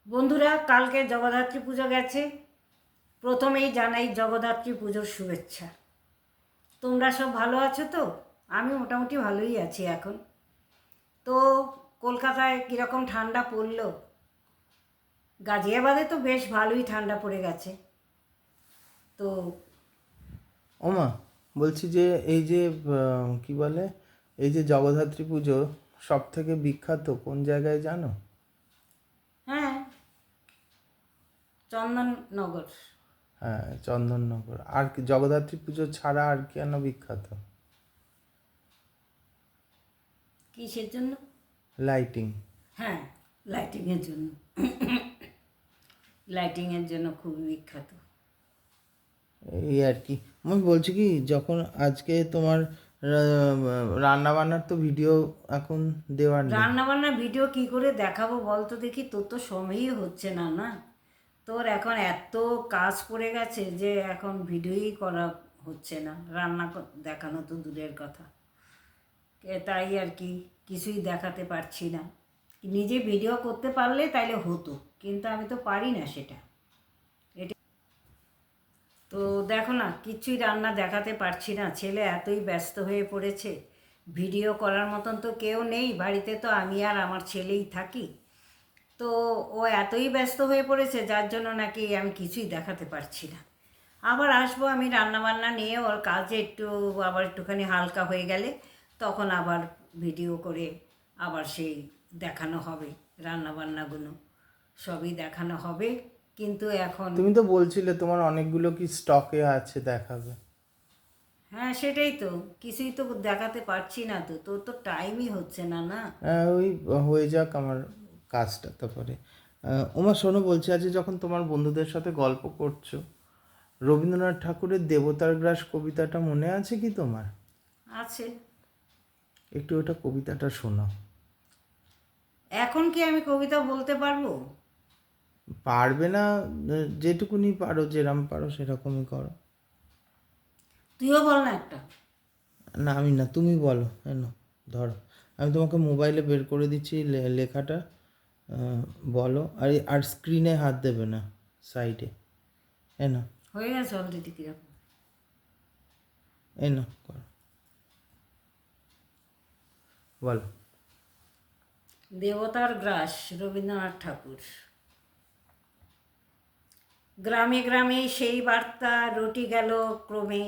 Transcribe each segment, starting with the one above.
বন্ধুরা, কালকে জগদ্ধাত্রী পুজো গেছে। প্রথমেই জানাই জগদ্ধাত্রী পুজোর শুভেচ্ছা। তোমরা সব ভালো আছো তো? আমি মোটামুটি ভালোই আছি এখন। তো কলকাতায় কীরকম ঠান্ডা পড়লো? গাজিয়াবাদে তো বেশ ভালোই ঠান্ডা পড়ে গেছে। তো ওমা, বলছি যে এই যে কি বলে, এই যে জগদ্ধাত্রী পুজো সব থেকে বিখ্যাত কোন জায়গায় জানো? হ্যাঁ, চন্দননগর। হ্যাঁ, চন্দননগর। আর কি জগদ্ধাত্রী পুজো ছাড়া আর কেন বিখ্যাত? কিসের জন্য? লাইটিং। হ্যাঁ, লাইটিংয়ের জন্য। লাইটিংয়ের জন্য খুবই বিখ্যাত। এই আর কি আমি বলছি কি, যখন আজকে তোমার রান্না বান্নার তো ভিডিও এখন দেওয়ার নেই। রান্নাবান্নার ভিডিও কি করে দেখাবো বলতো দেখি? তোর তো সময়ই হচ্ছে না। না, তোর এখন এত কাজ পড়ে গেছে যে এখন ভিডিওই করা হচ্ছে না, দেখানো তো দূরের কথা। তাই আর কি কিছুই দেখাতে পারছি না। নিজে ভিডিও করতে পারলে তাইলে হতো, কিন্তু আমি তো পারি না সেটা। এটা তো দেখো না, কিছুই রান্না দেখাতে পারছি না। ছেলে এতই ব্যস্ত হয়ে পড়েছে, ভিডিও করার মতন তো কেউ নেই বাড়িতে, তো আমি আর আমার ছেলেই থাকি। তো ও এতই ব্যস্ত হয়ে পড়েছে যার জন্য নাকি আমি কিছুই দেখাতে পারছি না। আবার আসবো আমি রান্নাবান্না নিয়ে, ওর কাজে আবার একটুখানি হালকা হয়ে গেলে তখন আবার ভিডিও করে আবার সেই দেখানো হবে। রান্নাবান্নাগুলো সবই দেখানো হবে, কিন্তু এখন তুমি তো বলছিলে তোমার অনেকগুলো কি স্টকে আছে, দেখাবে। হ্যাঁ সেটাই তো, কিছুই তো দেখাতে পারছি না। তো তোর তো টাইমই হচ্ছে না। না, ওই হয়ে যাক আমার কাজটা, তারপরে ওমা শোনো, বলছি আজ যখন তোমার বন্ধুদের সাথে গল্প করছো, রবীন্দ্রনাথ ঠাকুরের দেবতার গ্রাস কবিতাটা মনে আছে কি তোমার? আছে। একটু ওটা কবিতাটা শোনাও। এখন কি আমি কবিতা বলতে পারবো? পারবে না? যেটুকুনি পারো, যেরকম পারো সেরকমই করো। তুইও বল না একটা। না, আমি না, তুমি বলো। কেন, ধরো আমি তোমাকে মোবাইলে বের করে দিচ্ছি লেখাটা। বলো। আর আর স্ক্রিনে হাত দেবে না, সাইডে। না, হয়ে গেছে অলরেডি কিরকম। না, করো, বলো। দেবতার গ্রাস, রবীন্দ্রনাথ ঠাকুর। গ্রামে গ্রামে সেই বার্তা রটি গেল ক্রমে,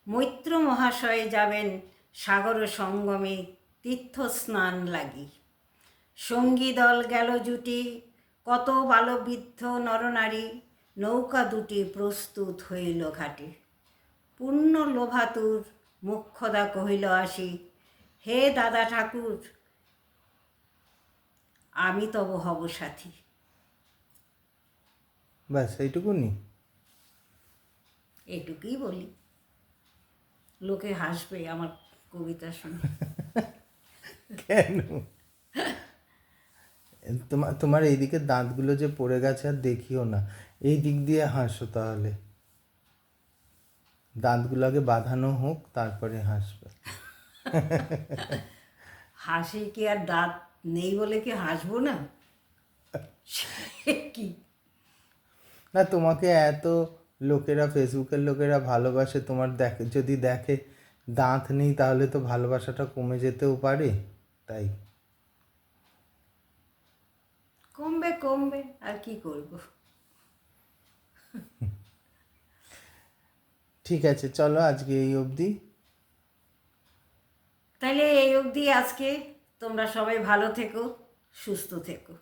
মৈত্র মহাশয় যাবেন সাগর সঙ্গমে তীর্থস্নান লাগি। সঙ্গী দল গেল জুটি, কত বালবৃদ্ধ নরনারী, নৌকা দুটি প্রস্তুত হইল ঘাটে। পূর্ণ লোভাতুর মুখ্যদা কহিল আসি, হে দাদা ঠাকুর, আমি তব হব সাথী। ব্যাস এইটুকুনি? এটুকুই বলি, লোকে হাসবে আমার কবিতা শুনে। কেন? তোমার তোমার এইদিকে দাঁতগুলো যে পড়ে গেছে আর দেখিও না, এই দিক দিয়ে হাসো তাহলে। দাঁতগুলো আগে বাঁধানো হোক, তারপরে হাসবে। হাসি কি আর দাঁত নেই বলে কি হাসবো না? কি না, তোমাকে এত লোকেরা, ফেসবুকের লোকেরা ভালোবাসে, তোমার দেখে, যদি দেখে দাঁত নেই তাহলে তো ভালোবাসাটা কমে যেতেও পারে, তাই। কমবে কমবে, আর কি করব। ঠিক আছে, চলো আজকে এই অবধি। তাহলে এই অবধি আজকে। তোমরা সবাই ভালো থেকো, সুস্থ থেকো।